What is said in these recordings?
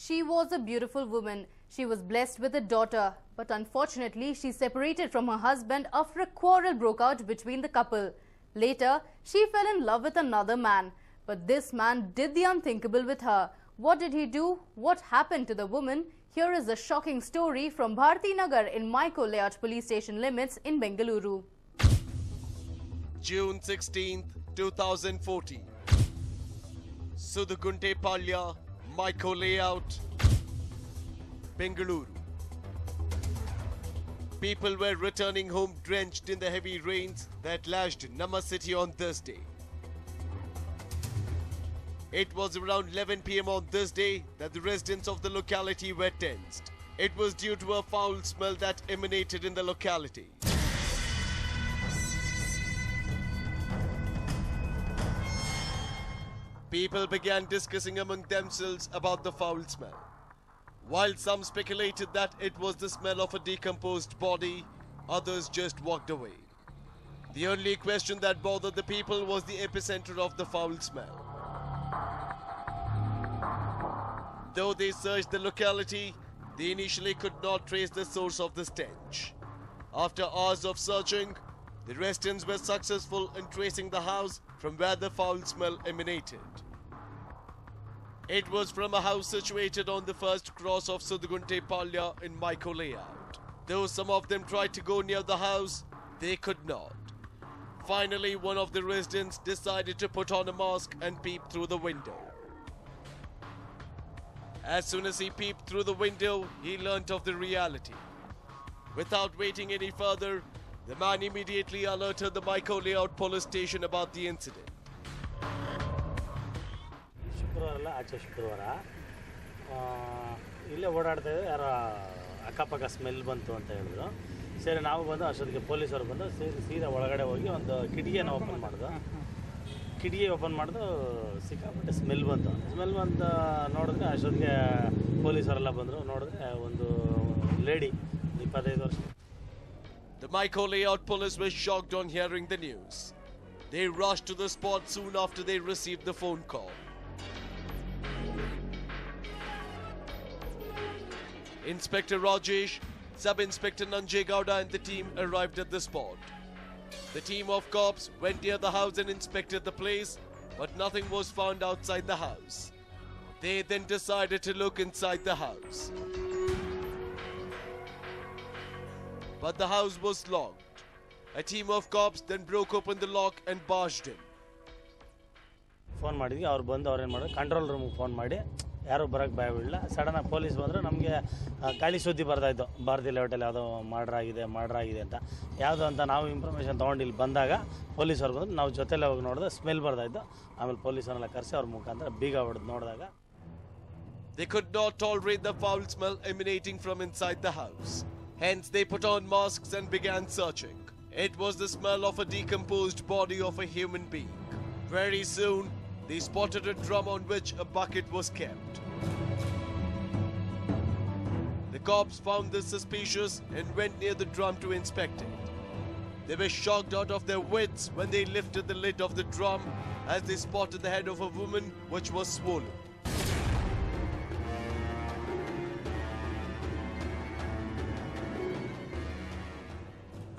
She was a beautiful woman. She was blessed with a daughter. But unfortunately, she separated from her husband after a quarrel broke out between the couple. Later, she fell in love with another man. But this man did the unthinkable with her. What did he do? What happened to the woman? Here is a shocking story from Bharati Nagar in Maiko Layout Police Station limits in Bengaluru. June 16th, 2014. Sudugunte Palya, Maiko Layout, Bengaluru. People were returning home drenched in the heavy rains that lashed Nama city on Thursday. It was around 11 p.m. on this day that the residents of the locality were tensed. It was due to a foul smell that emanated in the locality. People began discussing among themselves about the foul smell. While some speculated that it was the smell of a decomposed body, others just walked away. The only question that bothered the people was the epicenter of the foul smell. Though they searched the locality, they initially could not trace the source of the stench. After hours of searching, the residents were successful in tracing the house from where the foul smell emanated. It was from a house situated on the first cross of Sudugunte Palya in Maiko Layout. Though some of them tried to go near the house, they could not. Finally, one of the residents decided to put on a mask and peep through the window. As soon as he peeped through the window, he learnt of the reality. Without waiting any further, the man immediately alerted the Maiko Layout police station about the incident. ಶುಕ್ರವಾರ ಆಚೆ ಶುಕ್ರವಾರ ಇಲ್ಲೇ ಓಡಾಡ್ತಾ ಇದ್ದೆ ಯಾರೋ ಅಕ್ಕಪಕ್ಕ smell ಬಂತು ಅಂತ ಹೇಳಿದ್ರು. ಸರಿ ನಾವು ಬಂದು ಅಷ್ಟೊತ್ತಿಗೆ ಪೊಲೀಸರು ಬಂದು ಸೀದಾ ಒಳಗಡೆ ಹೋಗಿ ಒಂದು ಕಿಟಕಿಯನ್ನು ಓಪನ್ ಮಾಡಿದ್ರು. ಕಿಟಕಿ ಓಪನ್ ಮಾಡಿದು ಸಿಕ್ಕಾಪಟ್ಟೆ ಸ್ಮೆಲ್ ಬಂತು ನೋಡಿದ್ರೆ ಅಷ್ಟೊತ್ತಿಗೆ ಪೊಲೀಸರೆಲ್ಲ ಬಂದರು. ನೋಡಿದ್ರೆ ಒಂದು ಲೇಡಿ 25 ವರ್ಷ. The Maiko Layout police were shocked on hearing the news. They rushed to the spot soon after they received the phone call. Inspector Rajesh, Sub-Inspector Nanjay Gowda and the team arrived at the spot. The team of cops went near the house and inspected the place, but nothing was found outside the house. They then decided to look inside the house. But the house was locked. A team of cops then broke open the lock and barged in. Phone ಮಾಡಿದ್ವಿ. ಅವ್ರು ಬಂದು ಅವ್ರೇನು ಮಾಡೋದು, control ರೂಮಿಗೆ phone ಮಾಡಿ ಯಾರೂ ಬರೋಕ್ಕೆ ಭಯ ಬಿಡಲಿಲ್ಲ. ಸಡನ್ನಾಗಿ ಪೊಲೀಸ್ ಬಂದರು. ನಮಗೆ ಗಾಳಿ ಸುದ್ದಿ ಬರ್ತಾಯಿತ್ತು, ಭಾರತಿ ಲೇಔಟಲ್ಲಿ ಯಾವುದೋ ಮರ್ಡರ್ ಆಗಿದೆ ಅಂತ. ಯಾವುದು ಅಂತ ನಾವು ಇನ್ಫಾರ್ಮೇಷನ್ ತೊಗೊಂಡು ಇಲ್ಲಿ ಬಂದಾಗ ಪೊಲೀಸವ್ರು ಬಂದರು. ನಾವು ಜೊತೆಲೇ ಹೋಗಿ ನೋಡಿದ್ರೆ ಸ್ಮೆಲ್ ಬರ್ತಾಯಿತ್ತು. ಆಮೇಲೆ ಪೊಲೀಸನ್ನೆಲ್ಲ ಕರೆಸಿ ಅವ್ರ ಮುಖಾಂತರ ಬೀಗ ಹೊಡೆದು ನೋಡಿದಾಗ They could not tolerate the foul smell emanating from inside the house. Hence they put on masks and began searching. It was the smell of a decomposed body of a human being. Very soon, they spotted a drum on which a bucket was kept. The cops found this suspicious and went near the drum to inspect it. They were shocked out of their wits when they lifted the lid of the drum as they spotted the head of a woman which was swollen.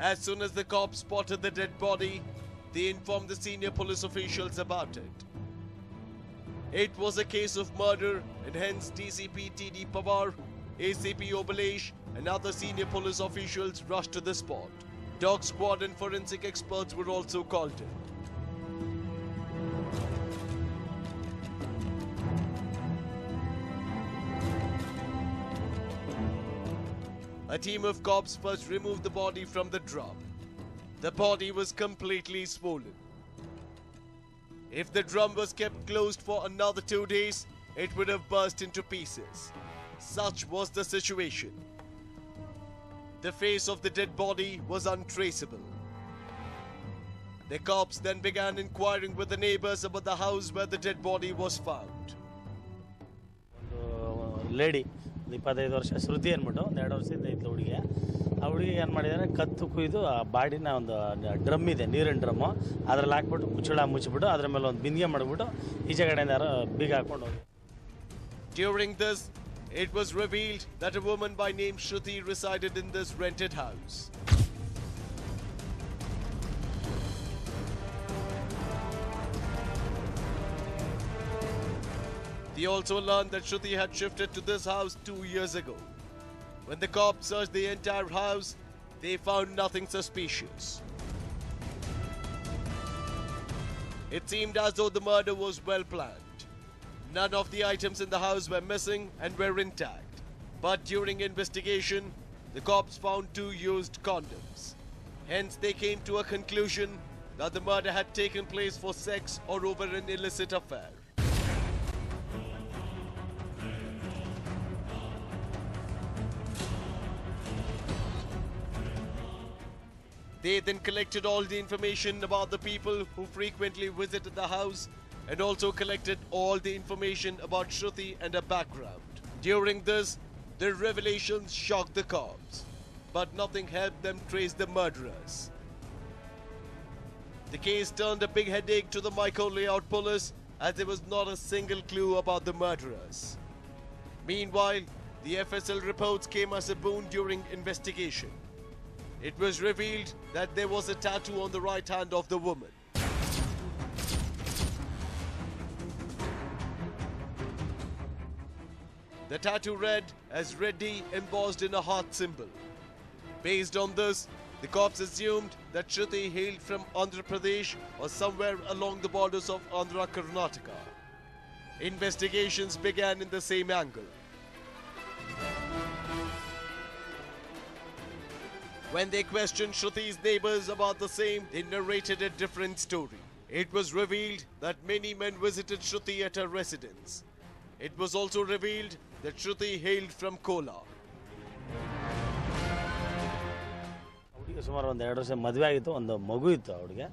As soon as the cops spotted the dead body, they informed the senior police officials about it. It was a case of murder and hence DCP TD Pawar, ACP Obalesh and other senior police officials rushed to the spot. Dog squad and forensic experts were also called in. A team of cops first removed the body from the drum. The body was completely swollen. If the drum was kept closed for another 2 days, it would have burst into pieces. Such was the situation. The face of the dead body was untraceable. The cops then began inquiring with the neighbors about the house where the dead body was found. Lady 25 ವರ್ಷ ಶ್ರುತಿ ಅಂದ್ಬಿಟ್ಟು 2 ವರ್ಷದಿಂದ ಇತ್ತು ಹುಡುಗಿ. ಆ ಹುಡುಗಿ ಏನು ಮಾಡಿದ್ದಾರೆ, ಕತ್ತು ಕುಯ್ದು ಆ ಬಾಡಿನ ಒಂದು ಡ್ರಮ್ ಇದೆ, ನೀರಿನ ಡ್ರಮ್ಮು, ಅದ್ರಲ್ಲಿ ಹಾಕ್ಬಿಟ್ಟು ಮುಚ್ಚಿಬಿಟ್ಟು ಅದ್ರ ಮೇಲೆ ಒಂದು ಬಿಂದಿಗೆ ಮಾಡಿಬಿಟ್ಟು ಈಚೆ ಕಡೆಯಿಂದ ಯಾರೋ ಬೀಗ ಹಾಕೊಂಡು ಹೋಗಿ. During this, it was revealed that a woman by name Shruti resided in this rented house. They also learned that Shruti had shifted to this house 2 years ago. When the cops searched the entire house, they found nothing suspicious. It seemed as though the murder was well planned. None of the items in the house were missing and were intact. But during investigation, the cops found 2 used condoms. Hence, they came to a conclusion that the murder had taken place for sex or over an illicit affair. They then collected all the information about the people who frequently visited the house and also collected all the information about Shruti and her background. During this, the revelations shocked the cops, but nothing helped them trace the murderers. The case turned a big headache to the Micro Layout police as there was not a single clue about the murderers. Meanwhile, the FSL reports came as a boon during investigation. It was revealed that there was a tattoo on the right hand of the woman. The tattoo read as Reddy embossed in a heart symbol. Based on this, the cops assumed that Shruti hailed from Andhra Pradesh or somewhere along the borders of Andhra Karnataka. Investigations began in the same angle. When they questioned Shruti's neighbors about the same, they narrated a different story. It was revealed that many men visited Shruti at her residence. It was also revealed that Shruti hailed from Kolar. ಹುಡುಗಿ ಸುಮಾರು ಒಂದು 2 ವರ್ಷ ಮದುವೆ ಆಗಿತ್ತು, ಒಂದು ಮಗು ಇತ್ತು ಅವಳಿಗೆ.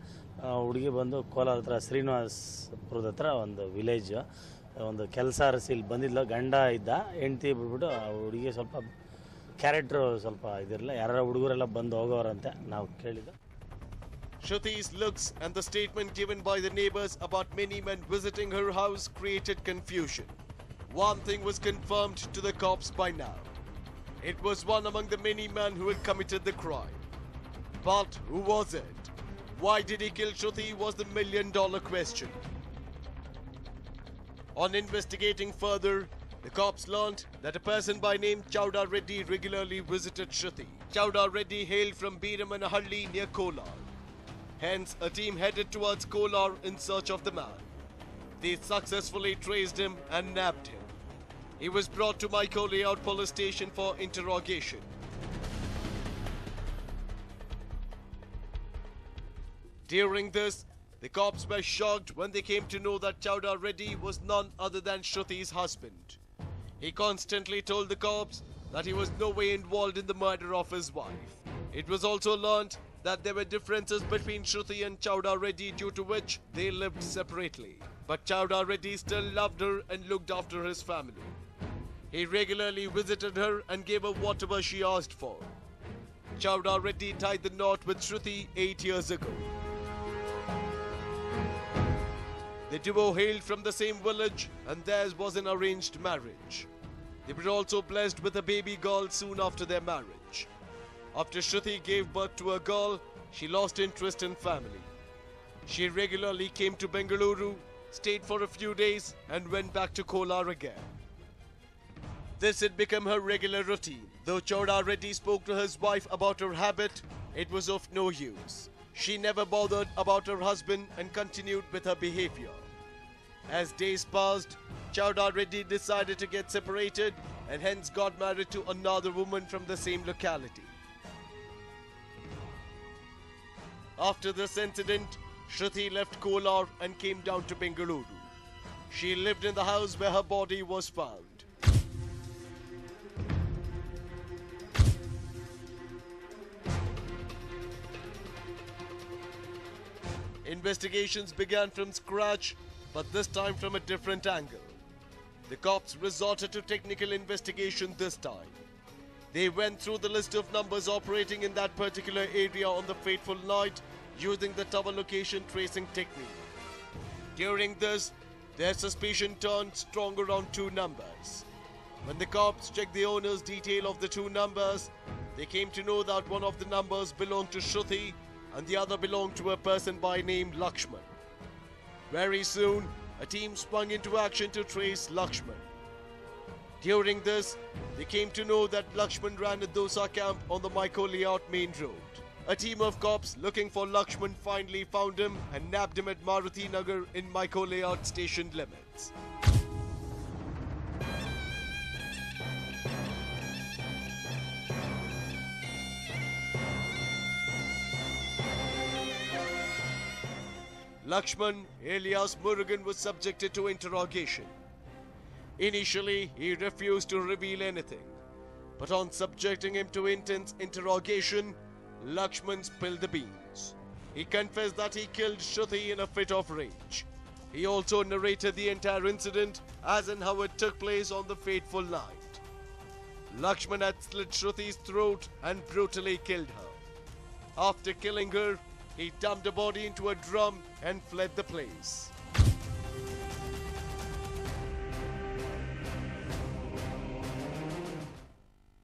ಹುಡುಗಿ ಬಂದು ಕೋಲಾರ ಹತ್ರ ಶ್ರೀನಿವಾಸಪುರದ ಹತ್ರ ಒಂದು ವಿಲೇಜ್, ಒಂದು ಕೆಲಸ ಅರಸಿ ಇಲ್ಲಿ ಬಂದಿದ್ಲು. ಗಂಡ ಇದ್ದ, ಹೆಂಡತಿ ಬಿಟ್ಬಿಟ್ಟು ಆ ಹುಡುಗಿ ಸ್ವಲ್ಪ ಕ್ಯಾರೆಕ್ಟ್ರು ಸ್ವಲ್ಪ ಇದಿರಲ್ಲ, ಯಾರು ಹುಡುಗರೆಲ್ಲ ಬಂದು ಹೋಗೋರಂತೆ ನಾವು ಕೇಳಿದ್ದು. Shruti's looks and the statement given by the neighbors about many men visiting her house created confusion. One thing was confirmed to the cops by now. It was one among the many men who had committed the crime. But who was it? Why did he kill Shruti was the million-dollar question. On investigating further, the cops learned that a person by name Chowda Reddy regularly visited Shruti. Chowda Reddy hailed from Beeramanahalli near Kolar. Hence, a team headed towards Kolar in search of the man. They successfully traced him and nabbed him. He was brought to Micro Layout police station for interrogation. During this, the cops were shocked when they came to know that Chowda Reddy was none other than Shruti's husband. He constantly told the cops that he was no way involved in the murder of his wife. It was also learned that there were differences between Shruti and Chowda Reddy, due to which they lived separately. But Chowda Reddy still loved her and looked after his family. He regularly visited her and gave her whatever she asked for. Chowda Reddy tied the knot with Shruti 8 years ago. The duo hailed from the same village and theirs was an arranged marriage. They were also blessed with a baby girl soon after their marriage. After Shruti gave birth to a girl, she lost interest in family. She regularly came to Bengaluru, stayed for a few days and went back to Kolar again. This had become her regular routine. Though Chowda Reddy spoke to his wife about her habit, it was of no use. She never bothered about her husband and continued with her behavior. As days passed, Chowda Reddy decided to get separated and hence got married to another woman from the same locality. After this incident, Shruti left Kolar and came down to Bengaluru. She lived in the house where her body was found. Investigations began from scratch, but this time from a different angle. The cops resorted to technical investigation this time. They went through the list of numbers operating in that particular area on the fateful night using the tower location tracing technique. During this, their suspicion turned stronger on 2 numbers. When the cops checked the owner's detail of the two numbers, they came to know that one of the numbers belonged to Shruti and the other belonged to a person by name Lakshman. Very soon, a team sprung into action to trace Lakshman. During this, they came to know that Lakshman ran a dosa camp on the Maiko Layout main road. A team of cops looking for Lakshman finally found him and nabbed him at Maruti Nagar in Maiko Layout station limits. Lakshman, alias Murugan, was subjected to interrogation. Initially, he refused to reveal anything, but on subjecting him to intense interrogation, Lakshman spilled the beans. He confessed that he killed Shruti in a fit of rage. He also narrated the entire incident as and how it took place on the fateful night. Lakshman had slit Shruti's throat and brutally killed her. After killing her, he dumped her body into a drum and fled the place.